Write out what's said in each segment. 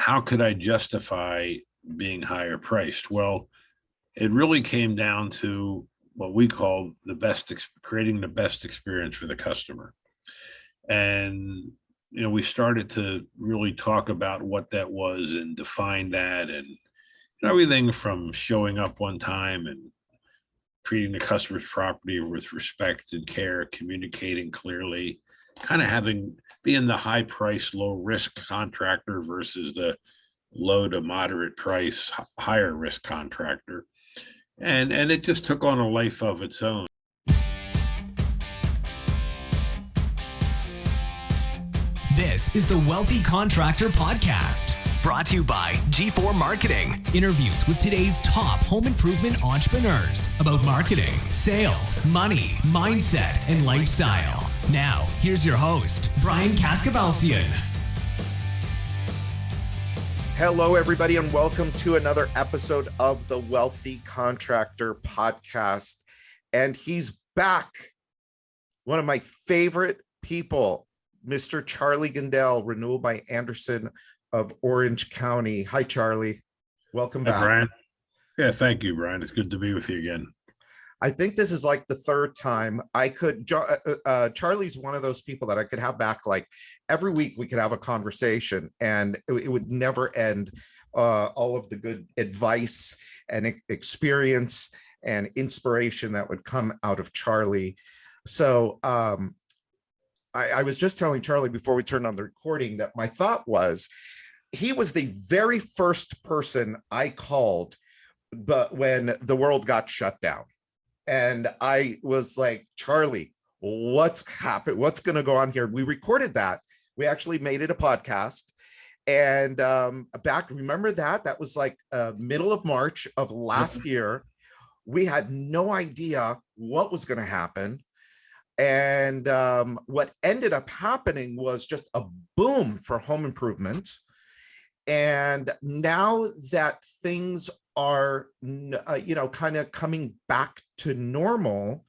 how could I justify being higher priced? Well, it really came down to what we call creating the best experience for the customer. And, we started to really talk about what that was and define that, and everything from showing up on time and treating the customer's property with respect and care, communicating clearly, kind of being the high price, low risk contractor versus the low to moderate price, higher risk contractor. And it just took on a life of its own. This is the Wealthy Contractor Podcast, brought to you by G4 Marketing. Interviews with today's top home improvement entrepreneurs about marketing, sales, money, mindset, and lifestyle. Now, here's your host, Brian Kaskavalcian. Hello, everybody, and welcome to another episode of the Wealthy Contractor Podcast. And he's back. One of my favorite people, Mr. Charlie Gindele, Renewal by Andersen of Orange County. Hi, Charlie. Welcome back. Hi, Brian. Yeah, thank you, Brian. It's good to be with you again. I think this is like the third time I could. Charlie's one of those people that I could have back. Like every week, we could have a conversation, and it would never end. All of the good advice and experience and inspiration that would come out of Charlie. So I was just telling Charlie before we turned on the recording that my thought was he was the very first person I called, but when the world got shut down. And I was like, Charlie, what's happened? What's going to go on here? We recorded that. We actually made it a podcast. And remember that was like middle of March of last year. We had no idea what was going to happen. And what ended up happening was just a boom for home improvement. And now that things are, kind of coming back to normal,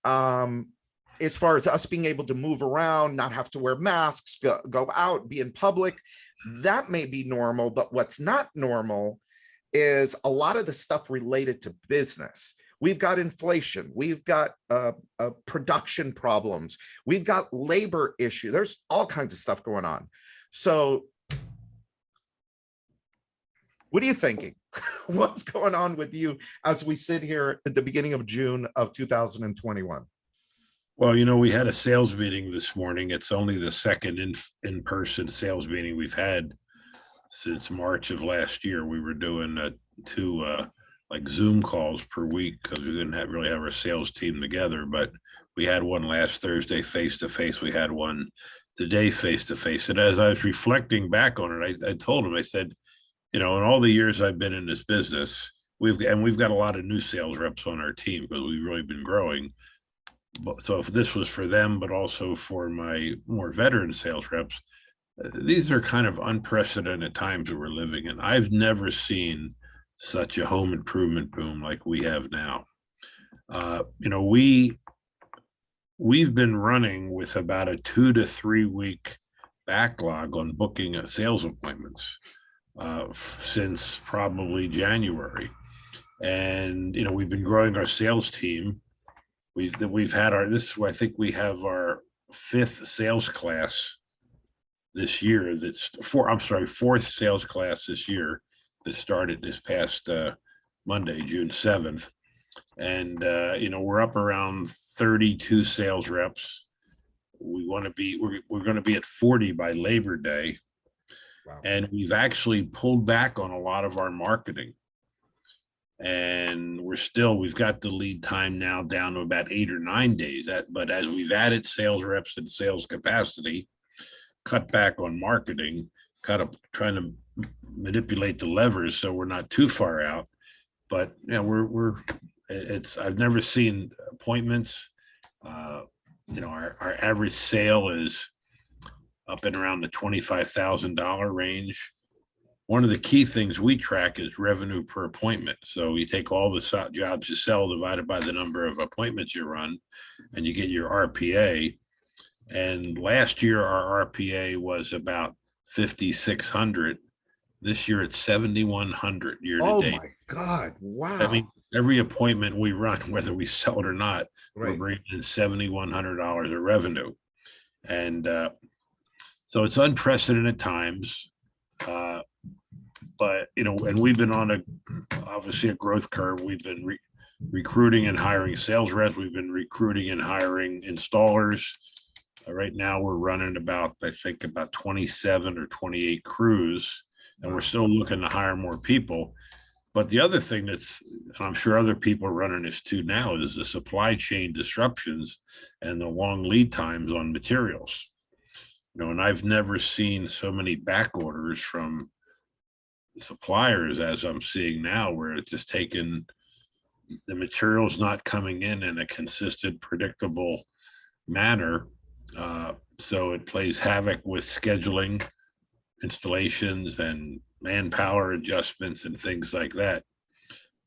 as far as us being able to move around, not have to wear masks, go out, be in public, that may be normal. But what's not normal is a lot of the stuff related to business. We've got inflation. We've got production problems. We've got labor issue. There's all kinds of stuff going on. So what are you thinking? What's going on with you as we sit here at the beginning of June of 2021? Well, we had a sales meeting this morning. It's only the second in-person sales meeting we've had since March of last year. We were doing two like Zoom calls per week because we didn't really have our sales team together. But we had one last Thursday face-to-face. We had one today face-to-face. And as I was reflecting back on it, I told him, I said, in all the years I've been in this business, we've got a lot of new sales reps on our team because we've really been growing. So if this was for them, but also for my more veteran sales reps, these are kind of unprecedented times that we're living in. I've never seen such a home improvement boom like we have now. We've been running with about a 2 to 3 week backlog on booking sales appointments since probably January. And, we've been growing our sales team. We've had I think we have our fifth sales class this year. Fourth sales class this year that started this past Monday, June 7th. And, we're up around 32 sales reps. We're going to be at 40 by Labor Day. Wow. And we've actually pulled back on a lot of our marketing. And we've got the lead time now down to about 8 or 9 days. But as we've added sales reps and sales capacity, cut back on marketing, trying to manipulate the levers so we're not too far out. But I've never seen appointments. Our average sale is up and around the $25,000 range. One of the key things we track is revenue per appointment. So you take all the jobs you sell divided by the number of appointments you run, and you get your RPA. And last year, our RPA was about $5,600. This year it's 7,100 year to Oh date. my God. Wow. I mean, every appointment we run, whether we sell it or not, we're Right. bringing in $7,100 of revenue. And so it's unprecedented times. But, and we've been on obviously a growth curve. We've been recruiting and hiring sales reps. We've been recruiting and hiring installers. Right now we're running about 27 or 28 crews, and we're still looking to hire more people. But the other thing and I'm sure other people are running this too now, is the supply chain disruptions and the long lead times on materials. And I've never seen so many back orders from suppliers as I'm seeing now, where it's just taken, the materials not coming in a consistent, predictable manner. So it plays havoc with scheduling, installations, and manpower adjustments and things like that.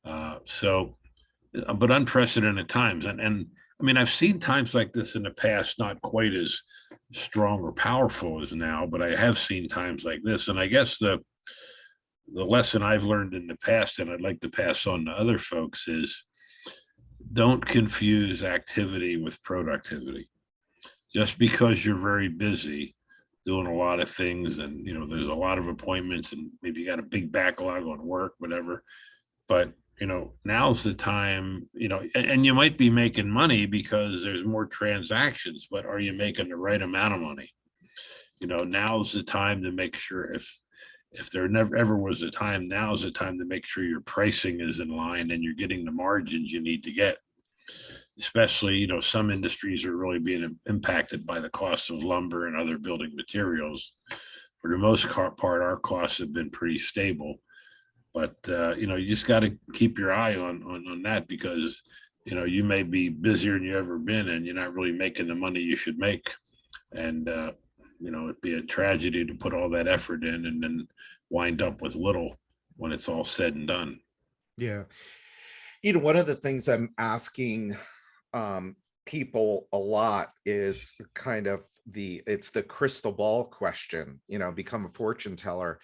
But unprecedented times. And I mean, I've seen times like this in the past, not quite as strong or powerful as now, but I have seen times like this. And I guess the lesson I've learned in the past, and I'd like to pass on to other folks, is don't confuse activity with productivity. Just because you're very busy doing a lot of things, and there's a lot of appointments, and maybe you got a big backlog on work, whatever, but now's the time, and you might be making money because there's more transactions, but are you making the right amount of money? Now's the time to make sure, if there never ever was a time, now's the time to make sure your pricing is in line and you're getting the margins you need to get. Especially, some industries are really being impacted by the cost of lumber and other building materials. For the most part, our costs have been pretty stable, but you just got to keep your eye on that, because you may be busier than you ever been, and you're not really making the money you should make, and it'd be a tragedy to put all that effort in and then wind up with little when it's all said and done. Yeah. One of the things I'm asking people a lot is kind of it's the crystal ball question, become a fortune teller.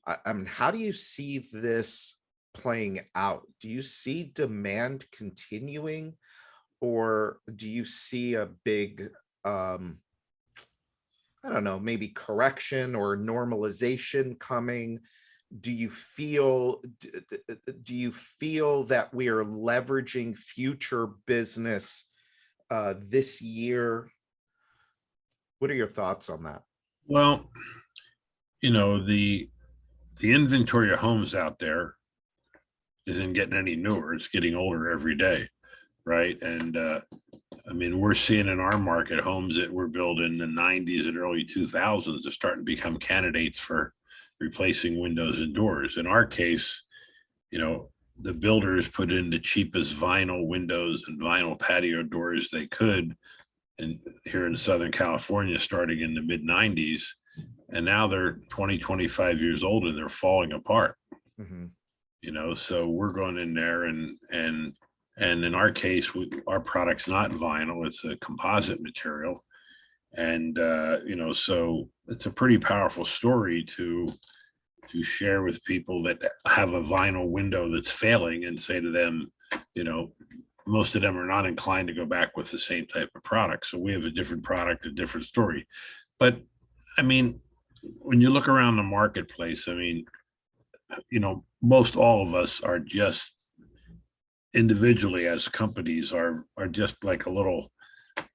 I mean, how do you see this playing out? Do you see demand continuing, or do you see a big, I don't know, maybe correction or normalization coming? Do you feel that we are leveraging future business this year? What are your thoughts on that? Well, the inventory of homes out there isn't getting any newer. It's getting older every day, right? And I mean, we're seeing in our market homes that were built in the 90s and early 2000s are starting to become candidates for replacing windows and doors. In our case, the builders put in the cheapest vinyl windows and vinyl patio doors they could, and here in Southern California, starting in the mid 90s, and now they're 20, 25 years old and they're falling apart. Mm-hmm. So we're going in there, and in our case, our product's not vinyl, it's a composite material. And, so it's a pretty powerful story to share with people that have a vinyl window that's failing, and say to them, most of them are not inclined to go back with the same type of product. So we have a different product, a different story. But I mean, when you look around the marketplace, I mean, most all of us are just individually as companies are just like a little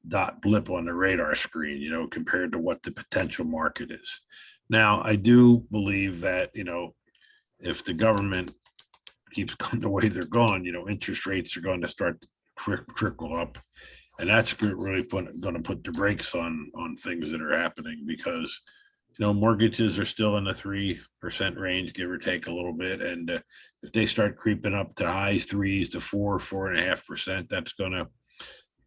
dot blip on the radar screen, compared to what the potential market is. Now, I do believe that, if the government keeps going the way they're going, interest rates are going to start to trickle up. And that's really going to put the brakes on things that are happening, because, mortgages are still in the 3% range, give or take a little bit. And if they start creeping up to high threes to 4.5%, that's going to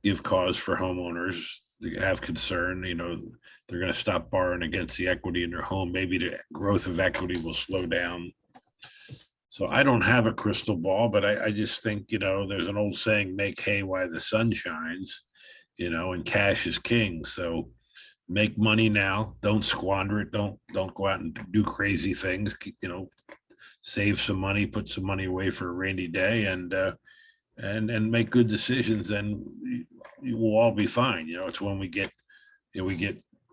give cause for homeowners to have concern. They're going to stop borrowing against the equity in their home. Maybe the growth of equity will slow down. So I don't have a crystal ball, but I just think, there's an old saying, make hay while the sun shines, and cash is king. So, make money now. Don't squander it. Don't go out and do crazy things. Save some money, put some money away for a rainy day, and make good decisions. And you will all be fine. It's when we get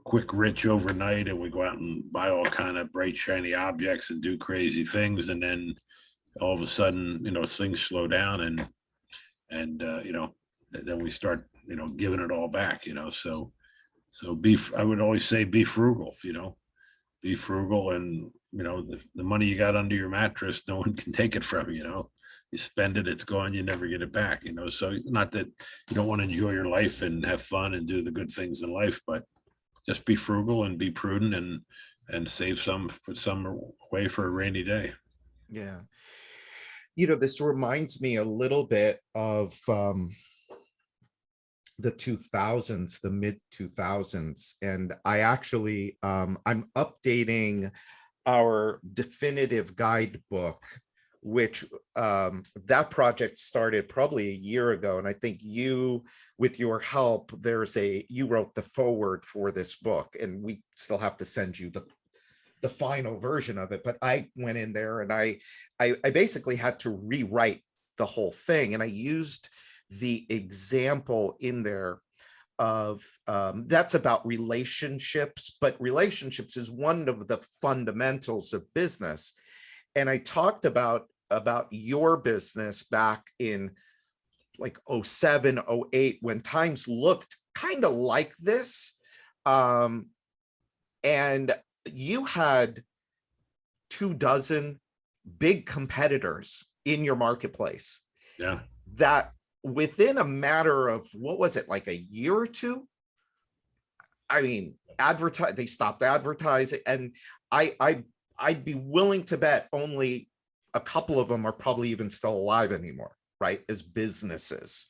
quick rich overnight, and we go out and buy all kind of bright shiny objects and do crazy things, and then all of a sudden, things slow down, and then we start, giving it all back. So I would always say be frugal. Be frugal, and the money you got under your mattress, no one can take it from you. You spend it, it's gone, you never get it back. So not that you don't want to enjoy your life and have fun and do the good things in life, but just be frugal and be prudent, and save some, put some away for a rainy day. Yeah. This reminds me a little bit of the 2000s, the mid 2000s. And I actually, I'm updating our definitive guidebook, which that project started probably a year ago. And I think you, with your help, you wrote the foreword for this book, and we still have to send you the final version of it. But I went in there and I basically had to rewrite the whole thing. And I used the example in there of that's about relationships, but relationships is one of the fundamentals of business. And I talked about your business back in like 07, 08, when times looked kind of like this. And you had 24 big competitors in your marketplace. Yeah. That within a matter of, what was it, like a year or two? I mean, they stopped advertising, and I'd be willing to bet only a couple of them are probably even still alive anymore, right? As businesses.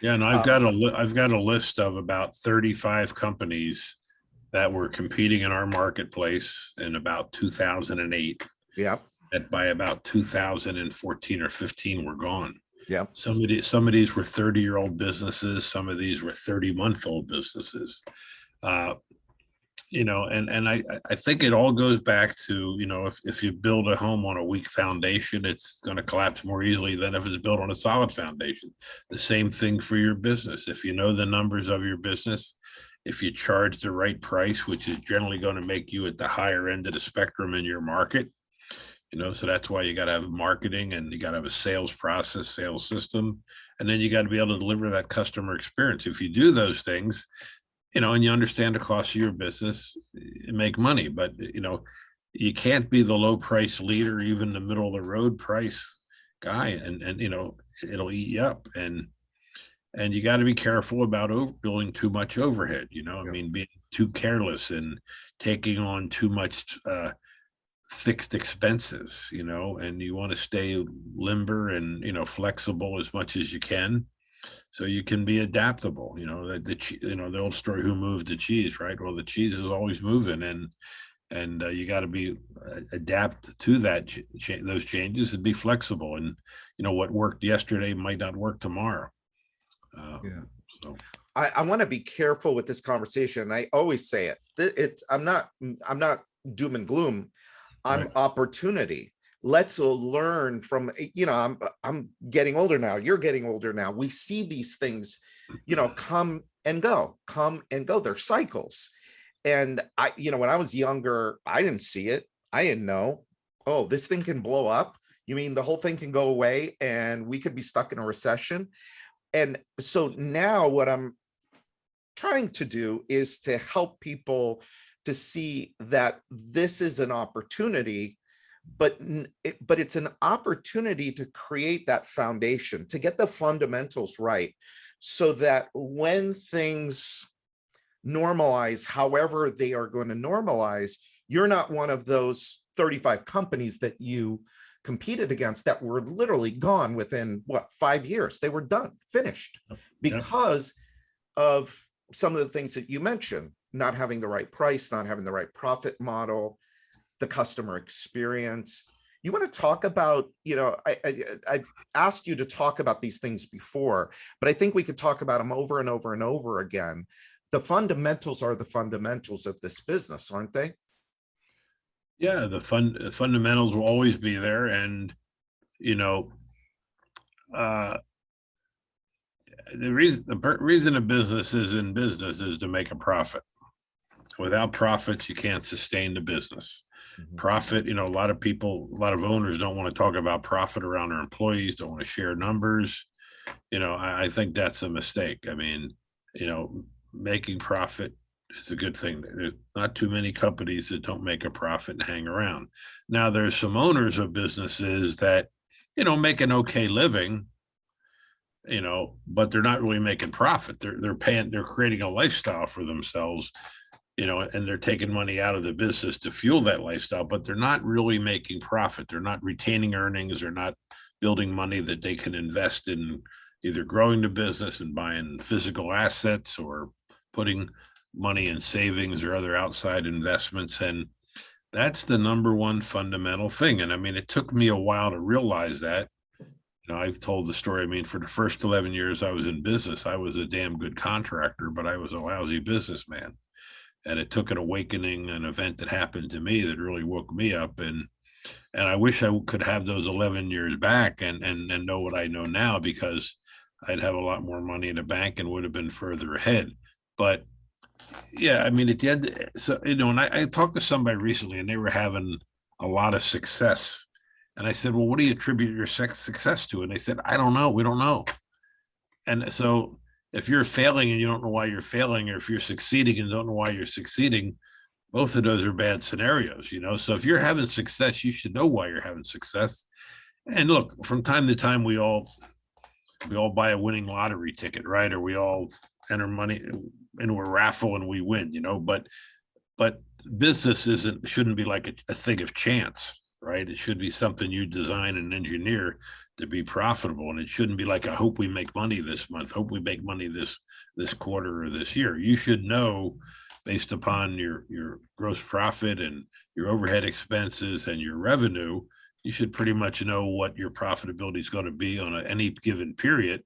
Yeah, and I've got a list of about 35 companies that were competing in our marketplace in about 2008. Yeah. That by about 2014 or 15 were gone. Yeah. Some of these were 30-year-old businesses. Some of these were 30-month-old businesses. And I think it all goes back to, if you build a home on a weak foundation, it's going to collapse more easily than if it's built on a solid foundation. The same thing for your business. If you know the numbers of your business, if you charge the right price, which is generally going to make you at the higher end of the spectrum in your market, so that's why you got to have marketing, and you got to have a sales process, sales system, and then you got to be able to deliver that customer experience. If you do those things, and you understand the cost of your business, you make money. But, you can't be the low price leader, even the middle of the road price guy, and it'll eat you up. And you got to be careful about building too much overhead, I mean, being too careless and taking on too much fixed expenses, and you want to stay limber and, flexible as much as you can, so you can be adaptable. The old story, who moved the cheese, right? Well, the cheese is always moving, and you got to be adapt to those changes, and be flexible. And what worked yesterday might not work tomorrow. So I want to be careful with this conversation. I always say it. I'm not doom and gloom. I'm right. Opportunity. Let's learn from, I'm getting older now. You're getting older now. We see these things, come and go. They're cycles. And when I was younger, I didn't see it. I didn't know, oh, this thing can blow up. You mean the whole thing can go away and we could be stuck in a recession? And so now what I'm trying to do is to help people to see that this is an opportunity, but it's an opportunity to create that foundation, to get the fundamentals right, so that when things normalize, however they are going to normalize, you're not one of those 35 companies that you competed against that were literally gone within 5 years. They were done, finished, because of some of the things that you mentioned: not having the right price, not having the right profit model, the customer experience. You want to talk about, I've asked you to talk about these things before, but I think we could talk about them over and over and over again. the fundamentals are the fundamentals of this business, aren't they? Yeah, the fundamentals will always be there. And, you know, uh, the reason a business is in business is to make a profit. Without profits, you can't sustain the business. Profit, a lot of people, a lot of owners don't want to talk about profit around their employees, don't want to share numbers. I think that's a mistake. I mean, making profit is a good thing. There's not too many companies that don't make a profit and hang around. Now, there's some owners of businesses that, make an okay living, but they're not really making profit. They're creating a lifestyle for themselves, and they're taking money out of the business to fuel that lifestyle, but they're not really making profit. They're not retaining earnings. They're not building money that they can invest in either growing the business and buying physical assets or putting money in savings or other outside investments. And that's the number one fundamental thing. And I mean, it took me a while to realize that. I've told the story. I mean, for the first 11 years I was in business, I was a damn good contractor, but I was a lousy businessman. And it took an awakening, an event that happened to me that really woke me up. And I wish I could have those 11 years back and know what I know now, because I'd have a lot more money in the bank and would have been further ahead. But yeah, I mean, at the end, so, and I talked to somebody recently and they were having a lot of success. And I said, well, what do you attribute your success to? And they said, I don't know. We don't know. And so if you're failing and you don't know why you're failing, or if you're succeeding and don't know why you're succeeding, both of those are bad scenarios, So if you're having success, you should know why you're having success. And look, from time to time, we all buy a winning lottery ticket, right? Or we all enter money into a raffle and we win, but business shouldn't be like a thing of chance, right? It should be something you design and engineer to be profitable. And it shouldn't be like, I hope we make money this month, hope we make money this quarter or this year. You should know, based upon your gross profit and your overhead expenses and your revenue, you should pretty much know what your profitability is going to be on any given period.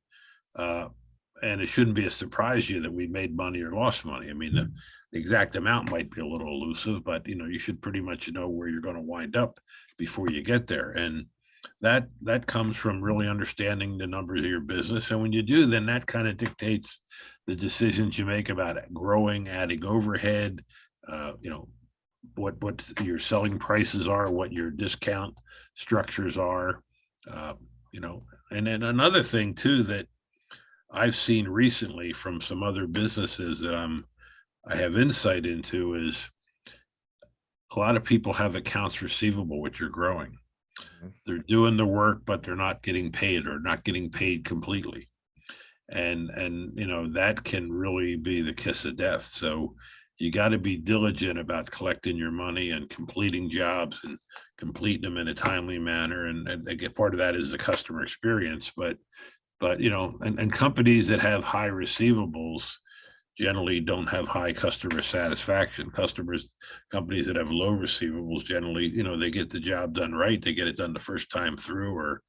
And it shouldn't be a surprise to you that we made money or lost money. I mean, the exact amount might be a little elusive, but you should pretty much know where you're going to wind up before you get there. And that comes from really understanding the numbers of your business. And when you do, then that kind of dictates the decisions you make about growing, adding overhead, what your selling prices are, what your discount structures are, and then another thing too that I've seen recently from some other businesses that I have insight into is a lot of people have accounts receivable, which are growing. They're doing the work, but they're not getting paid or not getting paid completely. And that can really be the kiss of death. So you got to be diligent about collecting your money and completing jobs and completing them in a timely manner. And again, part of that is the customer experience, but and companies that have high receivables generally don't have high customer satisfaction. Companies that have low receivables generally, they get the job done right. They get it done the first time through, or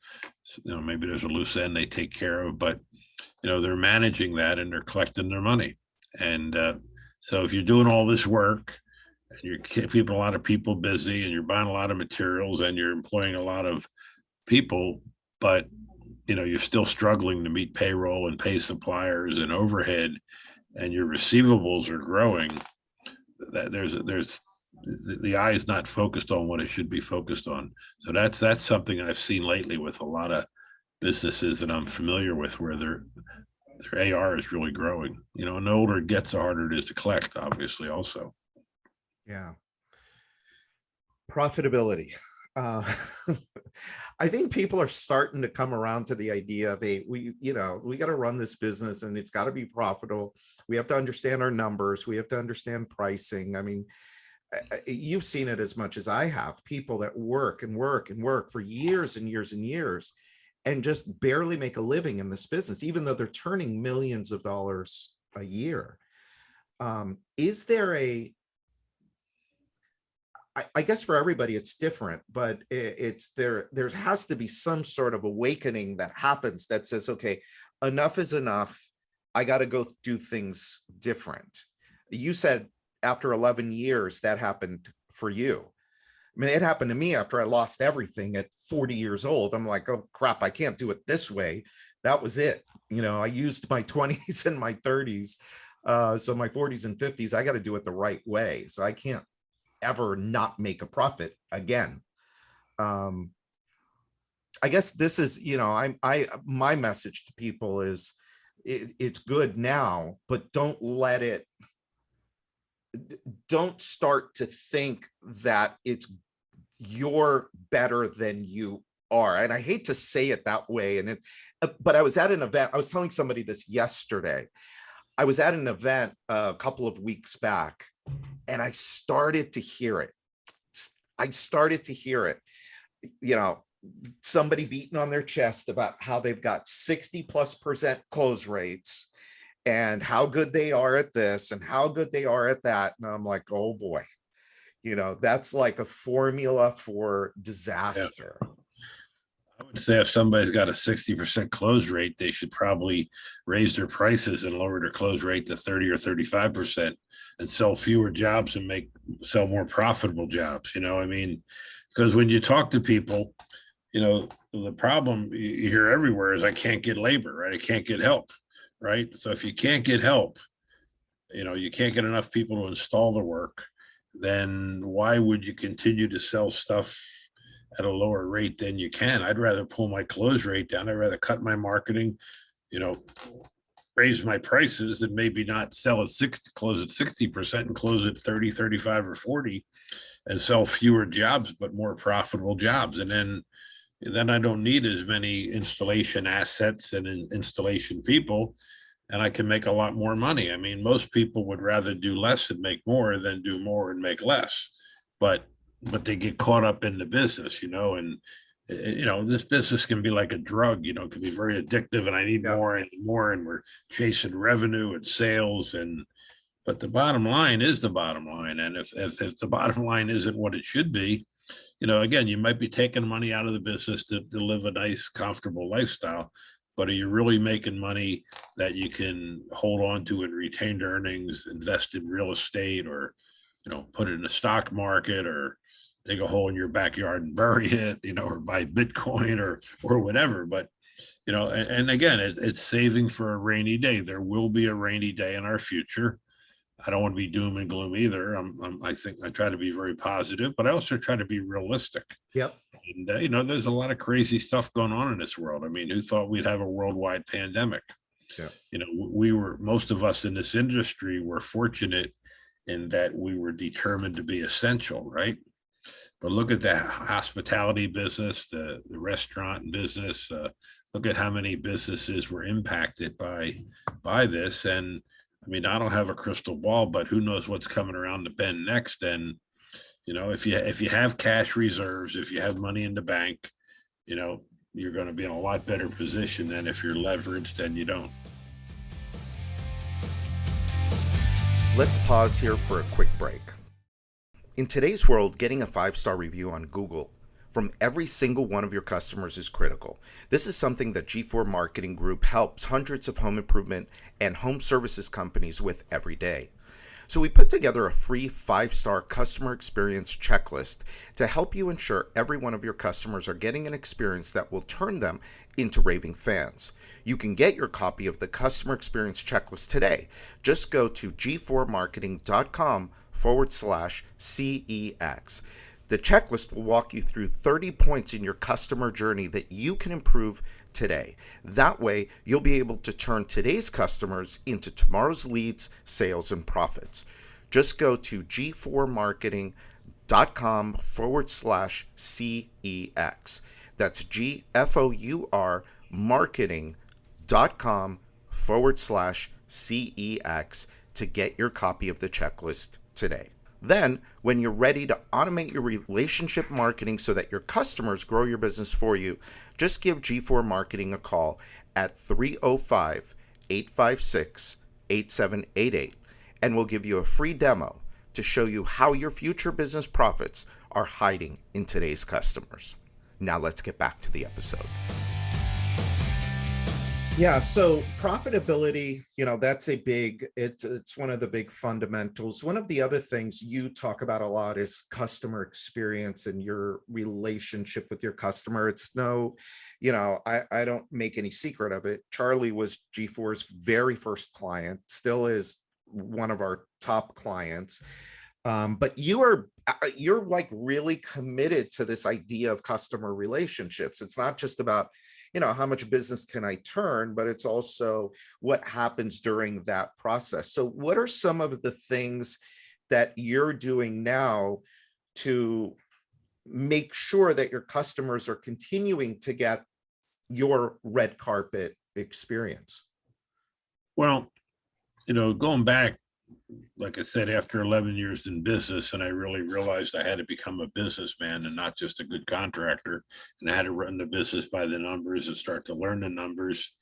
maybe there's a loose end they take care of, but they're managing that and they're collecting their money. And so if you're doing all this work and you're keeping a lot of people busy and you're buying a lot of materials and you're employing a lot of people, but you're still struggling to meet payroll and pay suppliers and overhead, and your receivables are growing, that there's the eye is not focused on what it should be focused on. So that's something I've seen lately with a lot of businesses that I'm familiar with, where their AR is really growing. And the older it gets, the harder it is to collect, obviously, also. Yeah. Profitability. I think people are starting to come around to the idea of we got to run this business and it's got to be profitable. We have to understand our numbers. We have to understand pricing. I mean, you've seen it as much as I have. People that work and work and work for years and years and years and just barely make a living in this business, even though they're turning millions of dollars a year. Is there I guess for everybody it's different, but there has to be some sort of awakening that happens that says, okay, enough is enough. I got to go do things different. You said after 11 years that happened for you. I mean, it happened to me after I lost everything at 40 years old. I'm like, oh crap, I can't do it this way. That was it. I used my 20s and my 30s. So my 40s and 50s, I got to do it the right way. So I can't ever not make a profit again. I guess this is, my message to people is it's good now, but don't start to think that you're better than you are. And I hate to say it that way. But I was at an event. I was telling somebody this yesterday. I was at an event a couple of weeks back, and I started to hear it. Somebody beating on their chest about how they've got 60+% close rates and how good they are at this and how good they are at that. And I'm like, oh boy, that's like a formula for disaster. Yeah. I would say if somebody's got a 60% close rate, they should probably raise their prices and lower their close rate to 30 or 35% and sell fewer jobs and sell more profitable jobs. Because when you talk to people, the problem you hear everywhere is I can't get labor, right? I can't get help, right? So if you can't get help, you can't get enough people to install the work, then why would you continue to sell stuff at a lower rate than you can? I'd rather pull my close rate down. I'd rather cut my marketing, raise my prices than maybe not sell at 60, close at 60% and close at 30, 35 or 40 and sell fewer jobs, but more profitable jobs. And then I don't need as many installation assets and installation people, and I can make a lot more money. I mean, most people would rather do less and make more than do more and make less, but they get caught up in the business, and this business can be like a drug, it can be very addictive, and I need more and more, and we're chasing revenue and sales, but the bottom line is the bottom line. And if the bottom line isn't what it should be, again, you might be taking money out of the business to live a nice, comfortable lifestyle, but are you really making money that you can hold on to in retained earnings, invest in real estate, or, put it in the stock market, or dig a hole in your backyard and bury it, or buy Bitcoin or whatever. But, and again, it's saving for a rainy day. There will be a rainy day in our future. I don't want to be doom and gloom either. I think I try to be very positive, but I also try to be realistic. Yep. And, there's a lot of crazy stuff going on in this world. I mean, who thought we'd have a worldwide pandemic? Yeah. Most of us in this industry were fortunate in that we were determined to be essential, right? But look at the hospitality business, the restaurant business. Look at how many businesses were impacted by this. And I mean, I don't have a crystal ball, but who knows what's coming around the bend next. And, if you have cash reserves, if you have money in the bank, you're going to be in a lot better position than if you're leveraged and you don't. Let's pause here for a quick break. In today's world, getting a 5-star review on Google from every single one of your customers is critical. This is something that G4 Marketing Group helps hundreds of home improvement and home services companies with every day. So we put together a free 5-star customer experience checklist to help you ensure every one of your customers are getting an experience that will turn them into raving fans. You can get your copy of the customer experience checklist today. Just go to g4marketing.com/CEX. The checklist will walk you through 30 points in your customer journey that you can improve today. That way, you'll be able to turn today's customers into tomorrow's leads, sales, and profits. Just go to g4marketing.com/CEX. That's GFOUR marketing.com/CEX to get your copy of the checklist today. Then, when you're ready to automate your relationship marketing so that your customers grow your business for you, just give G4 Marketing a call at 305-856-8788, and we'll give you a free demo to show you how your future business profits are hiding in today's customers. Now let's get back to the episode. Yeah, so profitability, that's it's one of the big fundamentals. One of the other things you talk about a lot is customer experience and your relationship with your customer. It's no, I don't make any secret of it. Charlie was G4's very first client, still is one of our top clients. But you're like really committed to this idea of customer relationships. It's not just about how much business can I turn, but it's also what happens during that process. So what are some of the things that you're doing now to make sure that your customers are continuing to get your red carpet experience? Well, going back, like I said, after 11 years in business, and I really realized I had to become a businessman and not just a good contractor, and I had to run the business by the numbers and start to learn the numbers.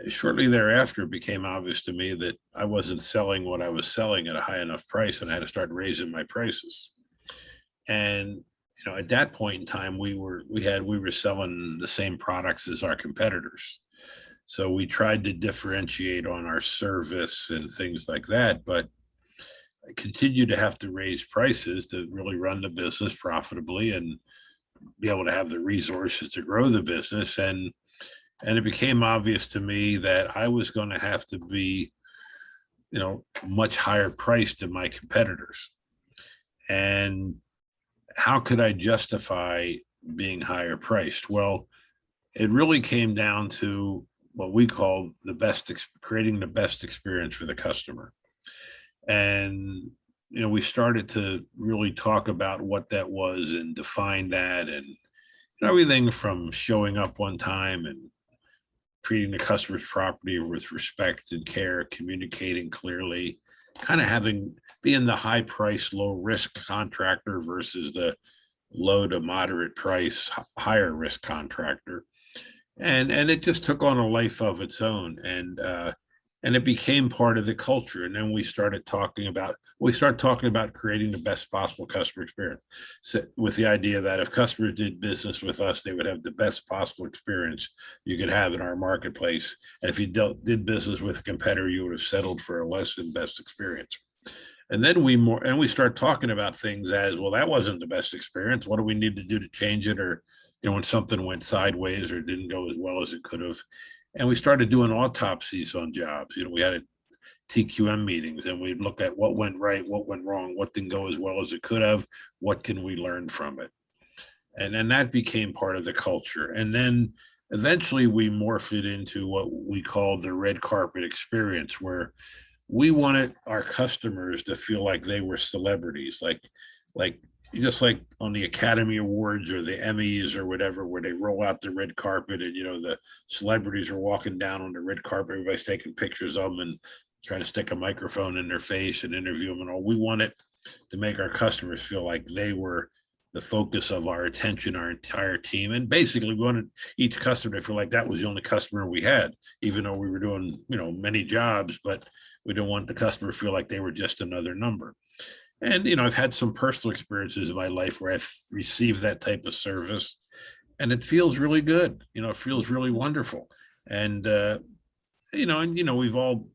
Shortly thereafter, it became obvious to me that I wasn't selling what I was selling at a high enough price, and I had to start raising my prices. And at that point in time, we were selling the same products as our competitors. So we tried to differentiate on our service and things like that, but I continued to have to raise prices to really run the business profitably and be able to have the resources to grow the business. And it became obvious to me that I was going to have to be, much higher priced than my competitors. And how could I justify being higher priced? Well, it really came down to what we call creating the best experience for the customer. And, we started to really talk about what that was and define that, and everything from showing up on time and treating the customer's property with respect and care, communicating clearly, kind of being the high price, low risk contractor versus the low to moderate price, higher risk contractor. And it just took on a life of its own, and it became part of the culture. And then we started talking about creating the best possible customer experience, so, with the idea that if customers did business with us, they would have the best possible experience you could have in our marketplace. And if you did business with a competitor, you would have settled for a less than best experience. And then we start talking about things as, well, that wasn't the best experience. What do we need to do to change it? Or when something went sideways or didn't go as well as it could have. And we started doing autopsies on jobs. We had TQM meetings, and we'd look at what went right, what went wrong, what didn't go as well as it could have, what can we learn from it. And then that became part of the culture. And then eventually we morphed it into what we call the red carpet experience, where we wanted our customers to feel like they were celebrities, like just like on the Academy Awards or the Emmys or whatever, where they roll out the red carpet and, the celebrities are walking down on the red carpet. Everybody's taking pictures of them and trying to stick a microphone in their face and interview them and all. We wanted to make our customers feel like they were the focus of our attention, our entire team. And basically we wanted each customer to feel like that was the only customer we had, even though we were doing, many jobs, but we didn't want the customer to feel like they were just another number. And, I've had some personal experiences in my life where I've received that type of service, and it feels really good. It feels really wonderful. And, we've all,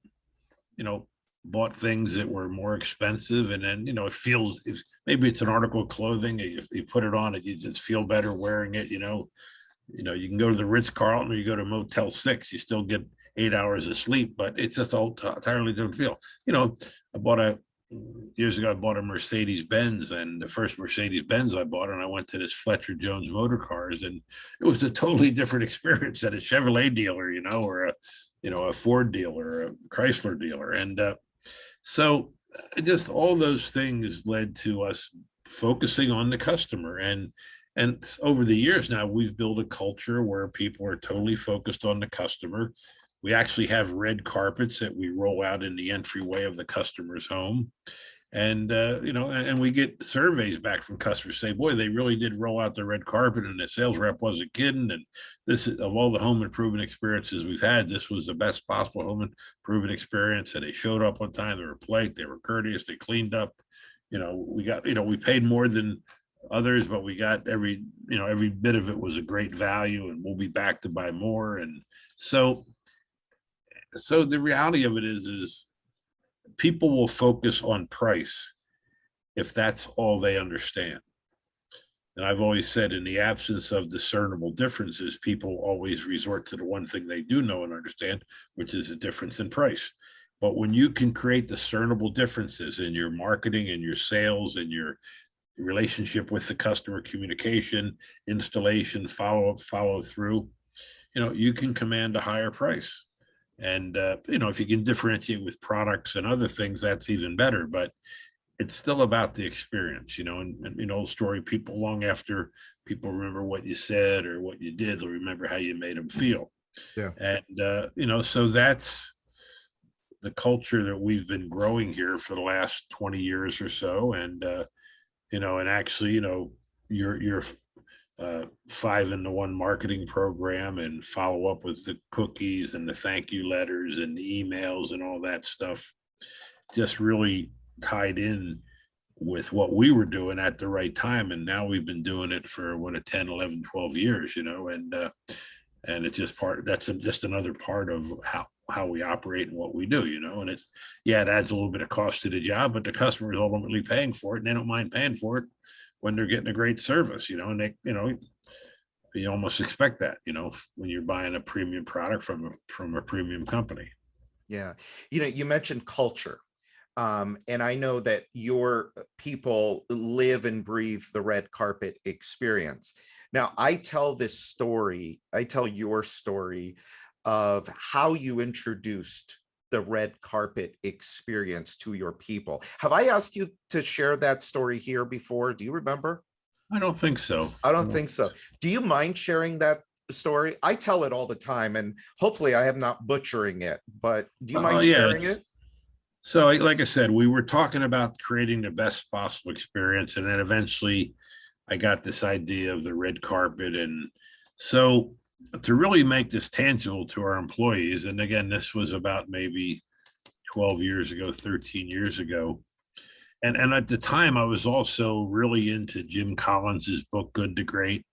bought things that were more expensive. And then, it feels, if maybe it's an article of clothing, if you put it on, you just feel better wearing it. You can go to the Ritz-Carlton or you go to Motel 6, you still get 8 hours of sleep, but it's just all entirely different feel. Years ago, I bought a Mercedes-Benz, and the first Mercedes-Benz I bought, and I went to this Fletcher Jones Motor Cars, and it was a totally different experience at a Chevrolet dealer, or a Ford dealer, a Chrysler dealer. And so just all those things led to us focusing on the customer. And over the years now, we've built a culture where people are totally focused on the customer. We actually have red carpets that we roll out in the entryway of the customer's home. And, and we get surveys back from customers say, boy, they really did roll out the red carpet, and the sales rep wasn't kidding. And this is, of all the home improvement experiences we've had, this was the best possible home improvement experience. And they showed up on time, they were polite, they were courteous, they cleaned up. We paid more than others, but we got every bit of it was a great value, and we'll be back to buy more. And so, so the reality of it is people will focus on price if that's all they understand. And I've always said, in the absence of discernible differences, people always resort to the one thing they do know and understand, which is the difference in price. But when you can create discernible differences in your marketing and your sales and your relationship with the customer, communication, installation, follow-up, follow through, you can command a higher price. And, if you can differentiate with products and other things, that's even better. But it's still about the experience, and the story, people long after people remember what you said or what you did, they'll remember how you made them feel. Yeah. And, so that's the culture that we've been growing here for the last 20 years or so. And, and actually, your 5-in-1 marketing program and follow up with the cookies and the thank you letters and the emails and all that stuff just really tied in with what we were doing at the right time. And now we've been doing it for 10, 11, 12 years, and it's just another part of how we operate and what we do, and it adds a little bit of cost to the job, but the customer is ultimately paying for it, and they don't mind paying for it when they're getting a great service, and they, you almost expect that, when you're buying a premium product from a premium company. Yeah. You mentioned culture. And I know that your people live and breathe the red carpet experience. Now, I tell your story of how you introduced the red carpet experience to your people. Have I asked you to share that story here before? Do you remember? I don't think so. I don't think so. Do you mind sharing that story? I tell it all the time, and hopefully I am not butchering it, but do you mind sharing it? So like I said, we were talking about creating the best possible experience. And then eventually I got this idea of the red carpet. And so to really make this tangible to our employees, and again, this was about maybe 12 years ago, 13 years ago. And at the time, I was also really into Jim Collins's book, Good to Great.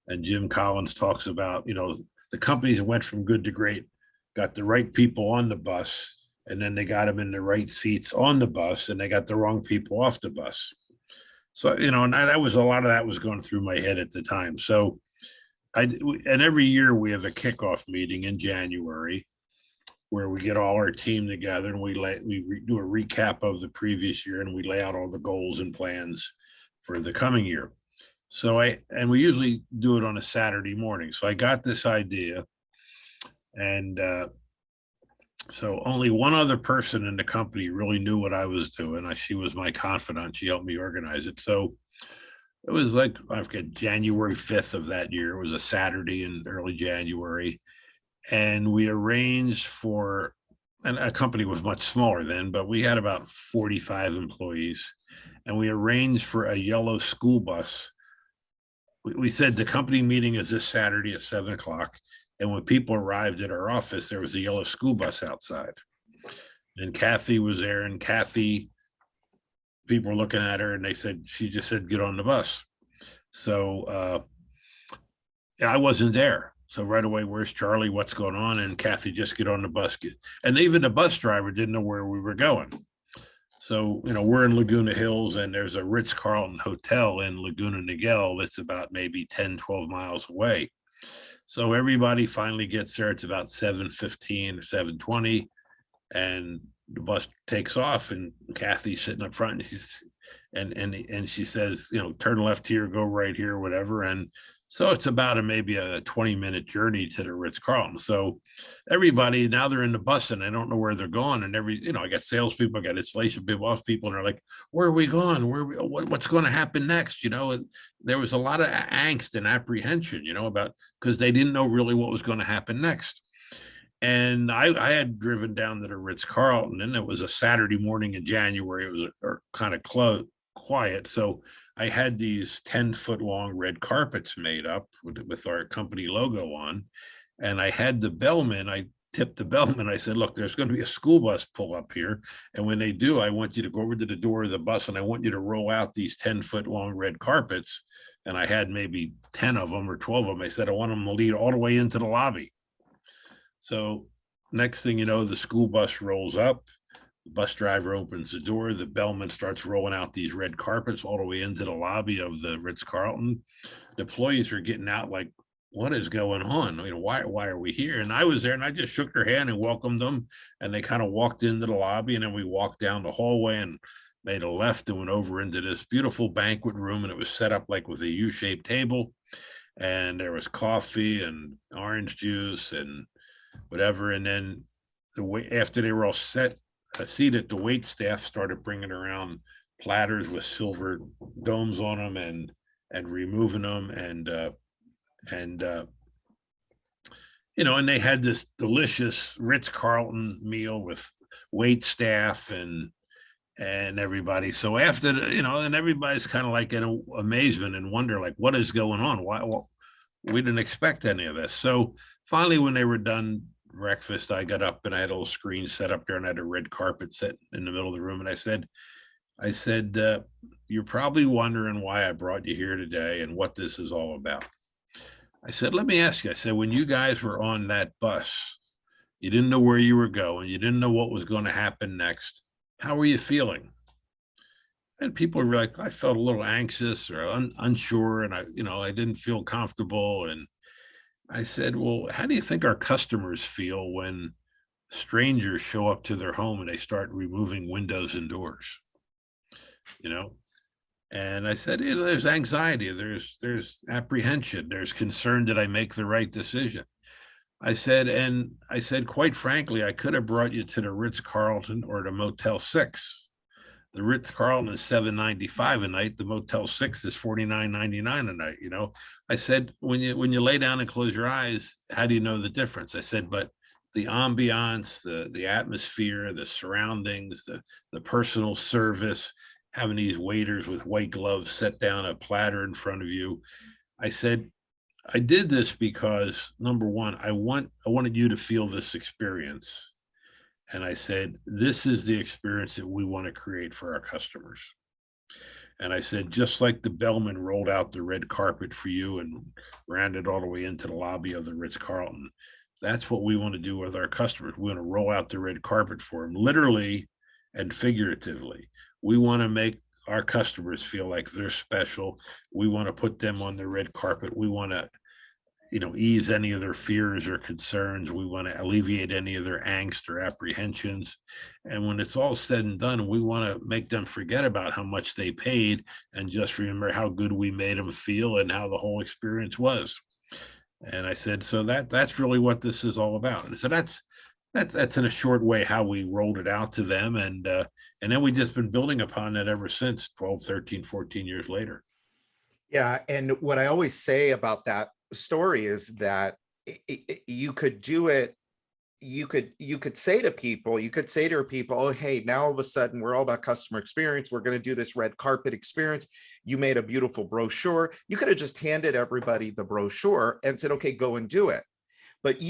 And Jim Collins talks about, the companies that went from good to great got the right people on the bus, and then they got them in the right seats on the bus, and they got the wrong people off the bus. So, and that was a lot of that was going through my head at the time. So and every year we have a kickoff meeting in January where we get all our team together and we do a recap of the previous year, and we lay out all the goals and plans for the coming year. So we usually do it on a Saturday morning. So I got this idea, and so only one other person in the company really knew what I was doing. She was my confidant. She helped me organize it. So it was like, I forget, January 5th of that year. It was a Saturday in early January. And we arranged for, and a company was much smaller then, but we had about 45 employees. And we arranged for a yellow school bus. We said the company meeting is this Saturday at 7:00. And when people arrived at our office, there was a yellow school bus outside. And Kathy was there, and Kathy, people were looking at her, and she just said, get on the bus. So I wasn't there. So right away, where's Charlie? What's going on? And Kathy, just get on the bus. And even the bus driver didn't know where we were going. So, we're in Laguna Hills, and there's a Ritz-Carlton hotel in Laguna Niguel that's about maybe 10, 12 miles away. So everybody finally gets there. It's about 7:15 or 7:20, and the bus takes off, and Kathy's sitting up front, and she says, turn left here, go right here, whatever. And so it's about maybe a 20-minute journey to the Ritz-Carlton. So everybody, now they're in the bus and they don't know where they're going. And I got salespeople, I got installation people, off people, and they're like, where are we going? What's going to happen next? And there was a lot of angst and apprehension, because they didn't know really what was going to happen next. And I had driven down to the Ritz-Carlton, and it was a Saturday morning in January. It was kind of quiet. So I had these 10-foot long red carpets made up with our company logo on. And I had the bellman, I tipped the bellman. I said, look, there's going to be a school bus pull up here. And when they do, I want you to go over to the door of the bus, and I want you to roll out these 10-foot long red carpets. And I had maybe 10 of them or 12 of them. I said, I want them to lead all the way into the lobby. So next thing you know, the school bus rolls up. The bus driver opens the door. The bellman starts rolling out these red carpets all the way into the lobby of the Ritz-Carlton. The employees are getting out like, what is going on? Why are we here? And I was there and I just shook their hand and welcomed them. And they kind of walked into the lobby, and then we walked down the hallway and made a left and went over into this beautiful banquet room. And it was set up like with a U-shaped table. And there was coffee and orange juice and whatever. And then after they were all seated, the wait staff started bringing around platters with silver domes on them and removing them. And they had this delicious Ritz-Carlton meal with wait staff and everybody. So after, and everybody's kind of like in amazement and wonder, like, what is going on? Why? We didn't expect any of this. So finally, when they were done breakfast, I got up and I had a little screen set up there and I had a red carpet set in the middle of the room. And I said, you're probably wondering why I brought you here today and what this is all about. I said, let me ask you, I said, when you guys were on that bus, you didn't know where you were going. You didn't know what was going to happen next. How were you feeling? And people were like, I felt a little anxious or unsure. And I didn't feel comfortable. And I said, well, how do you think our customers feel when strangers show up to their home and they start removing windows and doors? And I said, there's anxiety, there's apprehension, there's concern that I make the right decision. I said, quite frankly, I could have brought you to the Ritz-Carlton or the Motel 6. The Ritz-Carlton is $7.95 a night. The Motel 6 is $49.99 a night. I said, when you lay down and close your eyes, how do you know the difference? I said, but the ambiance, the atmosphere, the surroundings, the personal service, having these waiters with white gloves set down a platter in front of you. I said, I did this because, number one, I wanted you to feel this experience. And I said, this is the experience that we want to create for our customers. And I said, just like the bellman rolled out the red carpet for you and ran it all the way into the lobby of the Ritz-Carlton, that's what we want to do with our customers. We want to roll out the red carpet for them, literally and figuratively. We want to make our customers feel like they're special. We want to put them on the red carpet. We want to, ease any of their fears or concerns. We want to alleviate any of their angst or apprehensions. And when it's all said and done, we want to make them forget about how much they paid and just remember how good we made them feel and how the whole experience was. And I said, so that's really what this is all about. And so that's in a short way how we rolled it out to them. And then we just been building upon that ever since 12, 13, 14 years later. Yeah. And what I always say about that story is that you could do it. You could say to people, oh, hey, now all of a sudden we're all about customer experience. We're going to do this red carpet experience. You made a beautiful brochure. You could have just handed everybody the brochure and said, okay, go and do it. But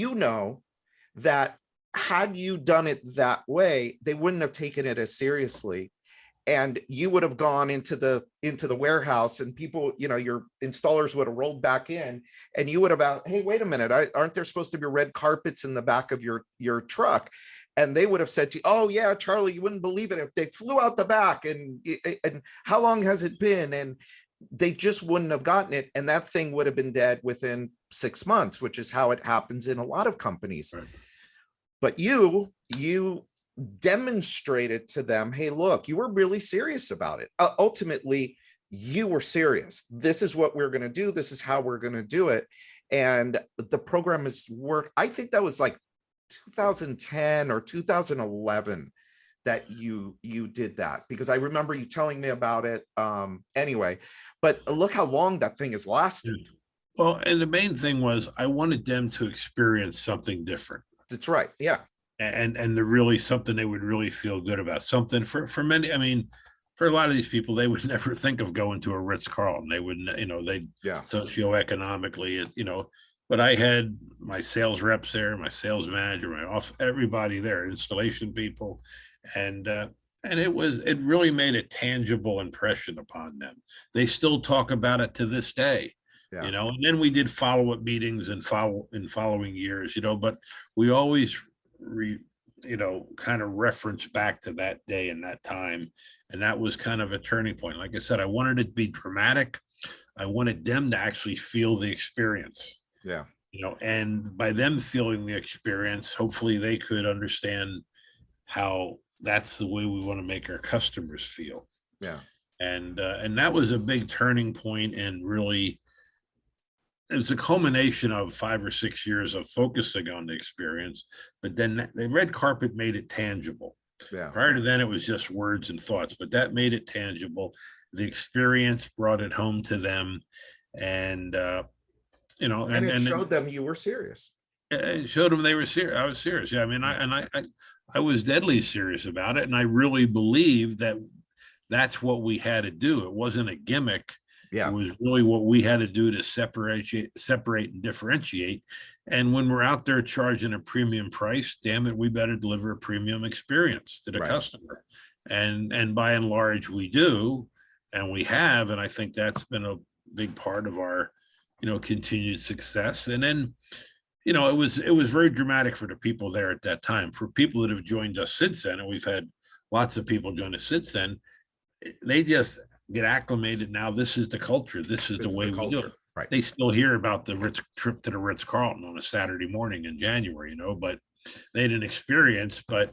that had you done it that way, they wouldn't have taken it as seriously. And you would have gone into the warehouse and people, your installers would have rolled back in and you would have asked, hey, wait a minute, aren't there supposed to be red carpets in the back of your truck? And they would have said to you, oh yeah, Charlie, you wouldn't believe it if they flew out the back and how long has it been? And they just wouldn't have gotten it. And that thing would have been dead within 6 months, which is how it happens in a lot of companies. Right. But you demonstrated to them, hey, look, you were really serious about it. Ultimately, you were serious. This is what we're going to do. This is how we're going to do it. And the program has worked. I think that was like 2010 or 2011 that you did that, because I remember you telling me about it anyway. But look how long that thing has lasted. Well, and the main thing was I wanted them to experience something different. That's right. Yeah. And to really something they would really feel good about. Something for many, for a lot of these people, they would never think of going to a Ritz-Carlton. They wouldn't, socioeconomically, but I had my sales reps there, my sales manager, everybody there, installation people. And it really made a tangible impression upon them. They still talk about it to this day. Yeah. And then we did follow-up meetings in following years, but we always kind of reference back to that day and that time. And that was kind of a turning point. Like I said, I wanted it to be dramatic. I wanted them to actually feel the experience. Yeah. And by them feeling the experience, hopefully they could understand how that's the way we want to make our customers feel. Yeah. And that was a big turning point, and really it was a culmination of 5 or 6 years of focusing on the experience, but then the red carpet made it tangible. Yeah. Prior to then, it was just words and thoughts, but that made it tangible. The experience brought it home to them, and it showed them you were serious. It showed them they were serious. I was serious. Yeah, I mean, I was deadly serious about it, and I really believed that that's what we had to do. It wasn't a gimmick. Yeah. It was really what we had to do to separate and differentiate. And when we're out there charging a premium price, damn it, we better deliver a premium experience to the customer. And by and large, we do, and we have. And I think that's been a big part of our, continued success. And then, it was very dramatic for the people there at that time. For people that have joined us since then, and we've had lots of people join us since then, they just get acclimated. Now this is the culture. This is the way we do it. Right. They still hear about the trip to the Ritz-Carlton on a Saturday morning in January, but they didn't experience, but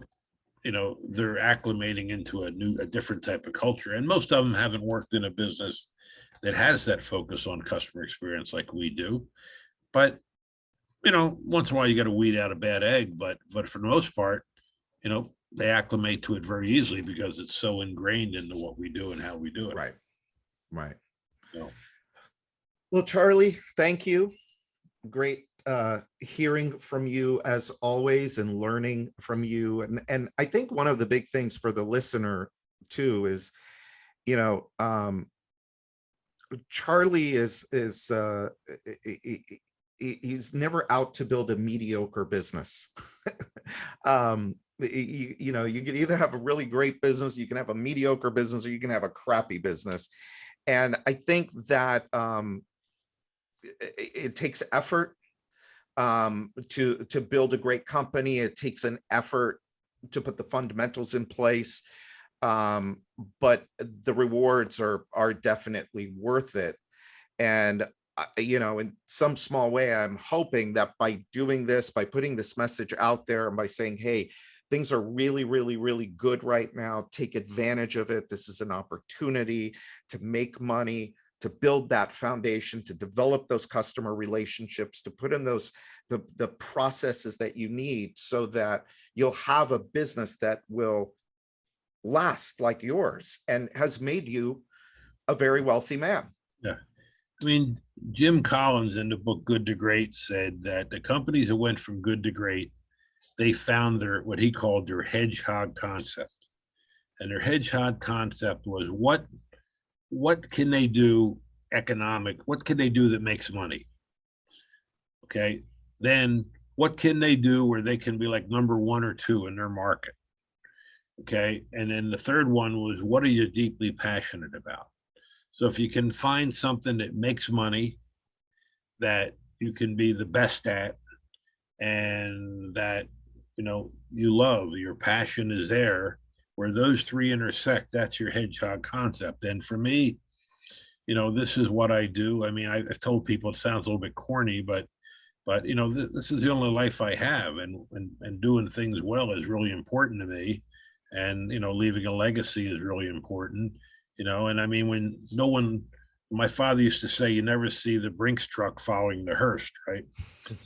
they're acclimating into a different type of culture. And most of them haven't worked in a business that has that focus on customer experience like we do. But, once in a while you got to weed out a bad egg, but for the most part, they acclimate to it very easily because it's so ingrained into what we do and how we do it. Right. So. Well, Charlie, thank you. Great hearing from you as always, and learning from you. And I think one of the big things for the listener too is, Charlie is he's never out to build a mediocre business. You can either have a really great business, you can have a mediocre business, or you can have a crappy business. And I think that it takes effort to build a great company. It takes an effort to put the fundamentals in place, but the rewards are definitely worth it. And in some small way, I'm hoping that by doing this, by putting this message out there, and by saying, hey, things are really, really, really good right now, take advantage of it. This is an opportunity to make money, to build that foundation, to develop those customer relationships, to put in the processes that you need so that you'll have a business that will last like yours and has made you a very wealthy man. Yeah. I mean, Jim Collins in the book Good to Great said that the companies that went from good to great, they found what he called their hedgehog concept. And their hedgehog concept was what can they do what can they do that makes money? Okay. Then what can they do where they can be like number 1 or 2 in their market? Okay. And then the third one was, what are you deeply passionate about? So if you can find something that makes money, that you can be the best at, and that, you love, your passion is there, where those 3 intersect, that's your hedgehog concept. And for me, this is what I do. I mean, I've told people it sounds a little bit corny, but this is the only life I have, and doing things well is really important to me. And, leaving a legacy is really important, and I mean, my father used to say, you never see the Brinks truck following the hearse, right?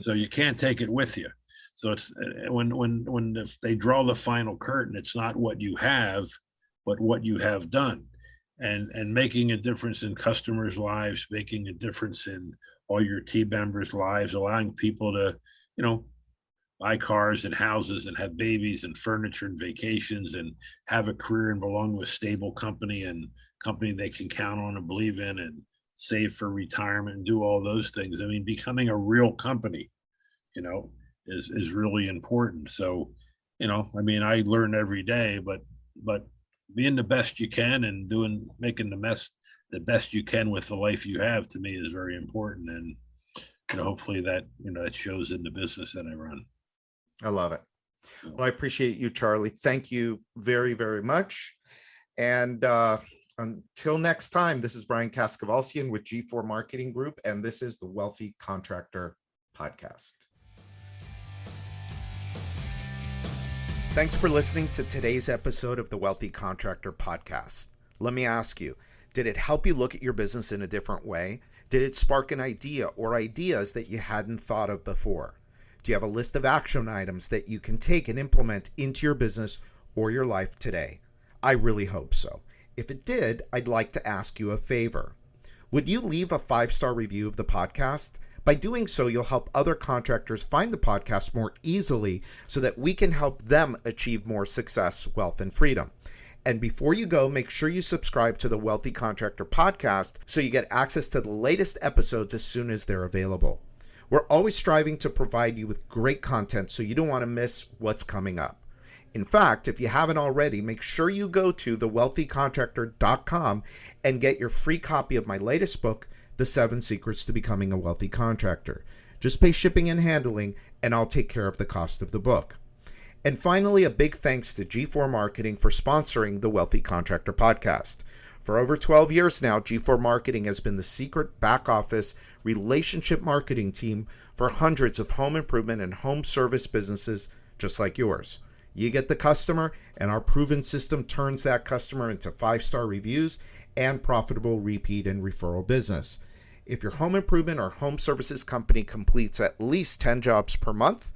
So you can't take it with you. So it's if they draw the final curtain, it's not what you have, but what you have done, and making a difference in customers' lives, making a difference in all your team members' lives, allowing people to, buy cars and houses and have babies and furniture and vacations and have a career and belong to a stable company and company they can count on and believe in and save for retirement and do all those things. I mean, becoming a real company, is really important. So, I mean, I learn every day, but being the best you can and making the best you can with the life you have, to me, is very important. And, hopefully that, that shows in the business that I run. I love it. Well, I appreciate you, Charlie. Thank you very, very much. And until next time, this is Brian Kaskavalsian with G4 Marketing Group, and this is the Wealthy Contractor Podcast. Thanks for listening to today's episode of the Wealthy Contractor Podcast. Let me ask you, did it help you look at your business in a different way? Did it spark an idea or ideas that you hadn't thought of before? Do you have a list of action items that you can take and implement into your business or your life today? I really hope so. If it did, I'd like to ask you a favor. Would you leave a 5-star review of the podcast? By doing so, you'll help other contractors find the podcast more easily so that we can help them achieve more success, wealth, and freedom. And before you go, make sure you subscribe to the Wealthy Contractor Podcast so you get access to the latest episodes as soon as they're available. We're always striving to provide you with great content so you don't want to miss what's coming up. In fact, if you haven't already, make sure you go to thewealthycontractor.com and get your free copy of my latest book, The 7 Secrets to Becoming a Wealthy Contractor. Just pay shipping and handling, and I'll take care of the cost of the book. And finally, a big thanks to G4 Marketing for sponsoring the Wealthy Contractor Podcast. For over 12 years now, G4 Marketing has been the secret back office relationship marketing team for hundreds of home improvement and home service businesses just like yours. You get the customer, and our proven system turns that customer into 5-star reviews and profitable repeat and referral business. If your home improvement or home services company completes at least 10 jobs per month,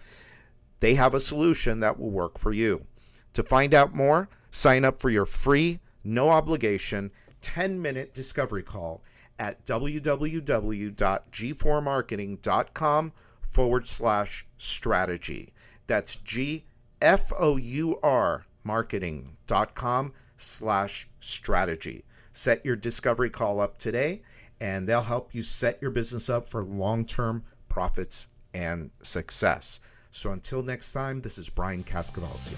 they have a solution that will work for you. To find out more, sign up for your free, no obligation, 10-minute discovery call at www.g4marketing.com/strategy. That's GFOUR marketing.com/strategy. Set your discovery call up today, and they'll help you set your business up for long-term profits and success. So until next time, this is Brian Kaskavalsian.